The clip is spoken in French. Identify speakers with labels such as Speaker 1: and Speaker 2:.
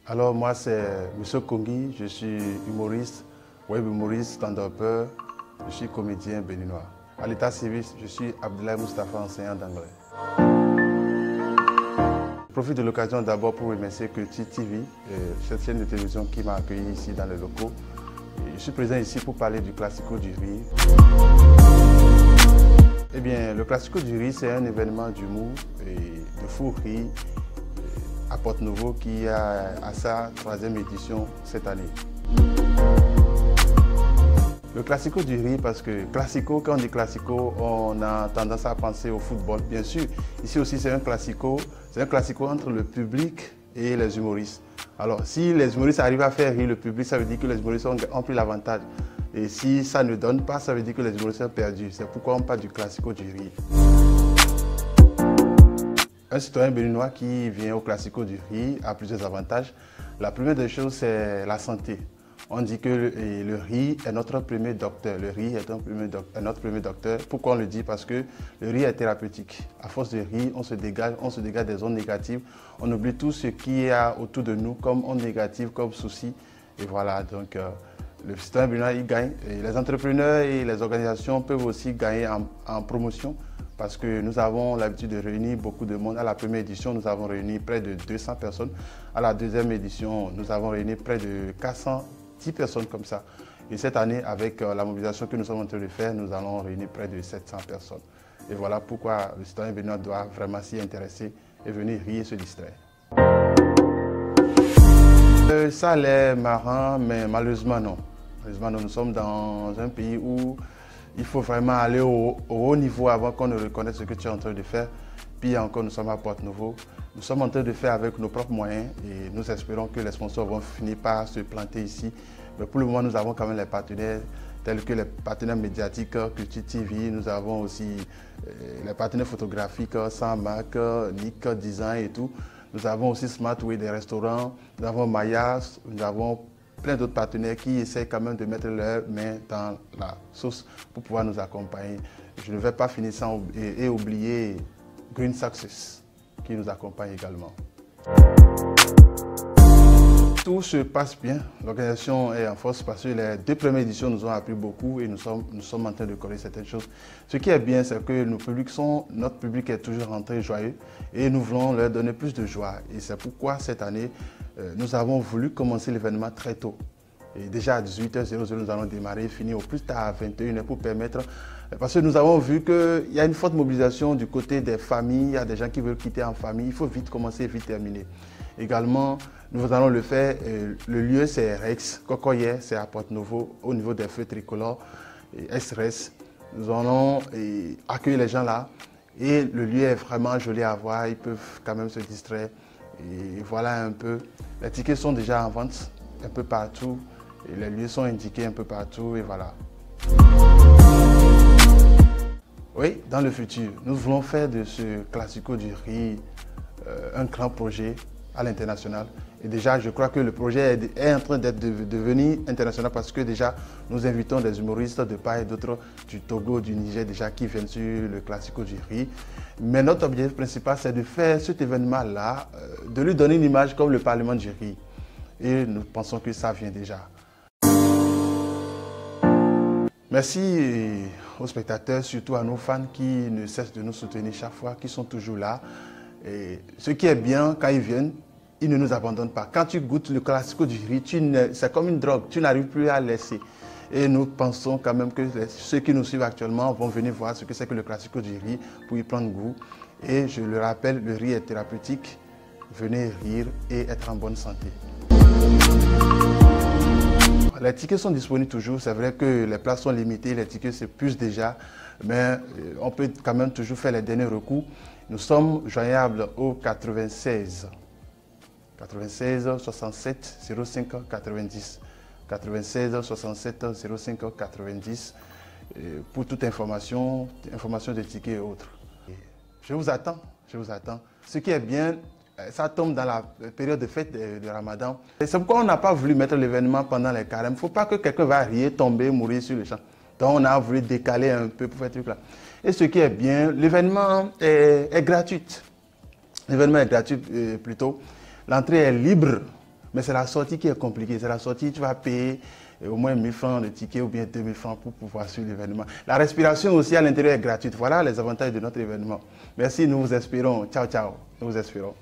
Speaker 1: Alors moi c'est M. Kongi, je suis humoriste, web humoriste, stand-upper, je suis comédien béninois. À l'état civil, je suis Abdoulaye Moustapha, enseignant d'anglais. Je profite de l'occasion d'abord pour remercier Culture TV, cette chaîne de télévision qui m'a accueilli ici dans les locaux. Je suis présent ici pour parler du Classico du riz. Eh bien, le Classico du riz, c'est un événement d'humour et de fou rire à Porte-Novo qui a à sa 3e édition cette année. Le Classico du riz, parce que Classico, quand on dit Classico, on a tendance à penser au football. Bien sûr, ici aussi c'est un Classico entre le public et les humoristes. Alors, si les humoristes arrivent à faire rire le public, ça veut dire que les humoristes ont pris l'avantage. Et si ça ne donne pas, ça veut dire que les humoristes ont perdu. C'est pourquoi on parle du Classico du riz. Un citoyen béninois qui vient au Classico du riz a plusieurs avantages. La première des choses, c'est la santé. On dit que le riz est notre premier docteur. Le riz est notre premier docteur. Pourquoi on le dit? Parce que le riz est thérapeutique. À force de rire, on se dégage des ondes négatives. On oublie tout ce qu'il y a autour de nous comme ondes négatives, comme soucis. Et voilà, donc le citoyen béninois, il gagne. Et les entrepreneurs et les organisations peuvent aussi gagner en promotion parce que nous avons l'habitude de réunir beaucoup de monde. À la première édition, nous avons réuni près de 200 personnes. À la deuxième édition, nous avons réuni près de 410 personnes comme ça. Et cette année, avec la mobilisation que nous sommes en train de faire, nous allons réunir près de 700 personnes. Et voilà pourquoi le citoyen béninois doit vraiment s'y intéresser et venir rire et se distraire. Ça a l'air marrant, mais malheureusement non. Malheureusement non. Nous sommes dans un pays où il faut vraiment aller au haut niveau avant qu'on ne reconnaisse ce que tu es en train de faire. Puis encore, nous sommes à Porte-Novo. Nous sommes en train de faire avec nos propres moyens et nous espérons que les sponsors vont finir par se planter ici. Mais pour le moment, nous avons quand même les partenaires tels que les partenaires médiatiques, Culture TV. Nous avons aussi les partenaires photographiques, Saint-Marc, Nick Design et tout. Nous avons aussi Smartway des restaurants. Nous avons Maya. Nous avons plein d'autres partenaires qui essaient quand même de mettre leurs mains dans la sauce pour pouvoir nous accompagner. Je ne vais pas finir sans oublier Green Success qui nous accompagne également. Tout se passe bien, l'organisation est en force parce que les 2 premières éditions nous ont appris beaucoup et nous sommes en train de corriger certaines choses. Ce qui est bien, c'est que notre public est toujours rentré joyeux et nous voulons leur donner plus de joie. Et c'est pourquoi cette année, nous avons voulu commencer l'événement très tôt. Et déjà à 18h00, nous allons démarrer, finir au plus tard à 21h pour permettre... Parce que nous avons vu qu'il y a une forte mobilisation du côté des familles, il y a des gens qui veulent quitter en famille, il faut vite commencer et vite terminer. Également, nous allons le faire, le lieu c'est Rex, Cocoyer, c'est à Porte-Novo, au niveau des feux tricolores, et SRS. Nous allons accueillir les gens là et le lieu est vraiment joli à voir, ils peuvent quand même se distraire. Et voilà un peu, les tickets sont déjà en vente un peu partout, et les lieux sont indiqués un peu partout et voilà. Oui, dans le futur, nous voulons faire de ce Classico du riz un grand projet à l'international. Et déjà, je crois que le projet est en train de devenir international parce que déjà, nous invitons des humoristes de part et d'autre du Togo, du Niger déjà qui viennent sur le Classico du riz. Mais notre objectif principal, c'est de faire cet événement-là, de lui donner une image comme le Parlement du riz. Et nous pensons que ça vient déjà. Merci aux spectateurs, surtout à nos fans qui ne cessent de nous soutenir chaque fois, qui sont toujours là. Et ce qui est bien, quand ils viennent, ils ne nous abandonnent pas. Quand tu goûtes le Classico du riz, c'est comme une drogue, tu n'arrives plus à laisser. Et nous pensons quand même que ceux qui nous suivent actuellement vont venir voir ce que c'est que le Classico du riz pour y prendre goût. Et je le rappelle, le riz est thérapeutique. Venez rire et être en bonne santé. Les tickets sont disponibles toujours. C'est vrai que les places sont limitées, les tickets s'épuisent déjà, mais on peut quand même toujours faire les derniers recours. Nous sommes joignables au 96 67 05 90. 96 67 05 90 pour toute information de tickets et autres. Je vous attends. Ce qui est bien, ça tombe dans la période de fête de Ramadan. C'est pourquoi on n'a pas voulu mettre l'événement pendant les carêmes. Il ne faut pas que quelqu'un va rire, tomber, mourir sur le champ. Donc on a voulu décaler un peu pour faire ce truc-là. Et ce qui est bien, l'événement est gratuit. L'événement est gratuit plutôt. L'entrée est libre, Mais c'est la sortie qui est compliquée. C'est la sortie, tu vas payer au moins 1000 francs de ticket ou bien 2000 francs pour pouvoir suivre l'événement. La respiration aussi à l'intérieur est gratuite. Voilà les avantages de notre événement. Merci, nous vous espérons. Ciao, ciao. Nous vous espérons.